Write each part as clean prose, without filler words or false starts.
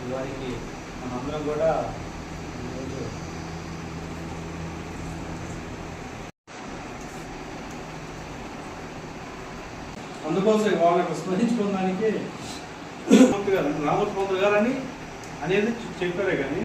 వారికి మనందరం కూడా ఈరోజు అందుకోసం వాళ్ళని స్మరించుకోవడానికి రామూర్తి గారని అనేది చెప్పారే కానీ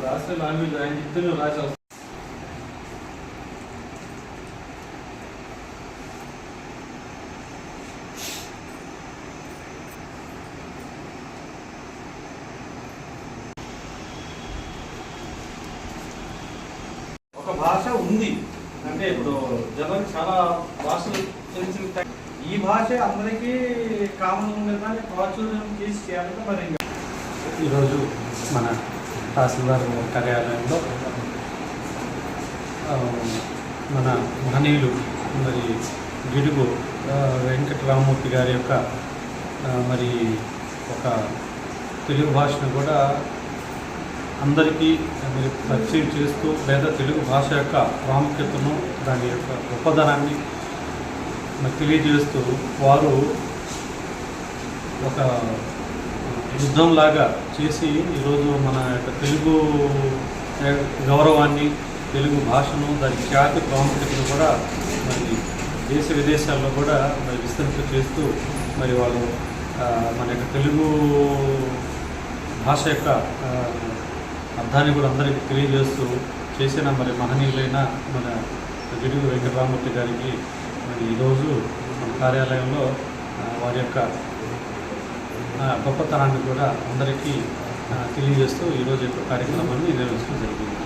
రాష్ట్ర లాంగ్వేజ్ ఆయన చెప్తే నువ్వు రాసి వస్తావు. ఒక భాష ఉంది అంటే ఇప్పుడు జనానికి చాలా భాషలు తెలిసిన ఈ భాష అందరికీ కామన్ ఉండేదాన్ని ప్రాచుర్యం చేసి చేయాలంటే మరి ఈరోజు మన తహసీల్దార్ కార్యాలయంలో మన మహనీయులు మరి గిడుగు వెంకటరామూర్తి గారి యొక్క మరి ఒక తెలుగు భాషను కూడా అందరికీ మరి పరిచయం చేస్తూ లేదా తెలుగు భాష యొక్క ప్రాముఖ్యతను దాని యొక్క గొప్పదనాన్ని మరి తెలియజేస్తూ వారు ఒక యుద్ధంలాగా చేసి ఈరోజు మన యొక్క తెలుగు గౌరవాన్ని తెలుగు భాషను దాని ఖ్యాతి ప్రాముఖ్యతను కూడా మరి దేశ విదేశాల్లో కూడా మరి విస్తరింప చేస్తూ మరి వాళ్ళు మన యొక్క తెలుగు భాష యొక్క అర్థాన్ని కూడా అందరికీ తెలియజేస్తూ చేసిన మరి మహనీయులైన మన గిడుగు వెంకటరామూర్తి గారికి మరి ఈరోజు మన కార్యాలయంలో వారి యొక్క గొప్పతనాన్ని కూడా అందరికీ తెలియజేస్తూ ఈరోజు యొక్క కార్యక్రమాన్ని నిర్వహించడం జరిగింది.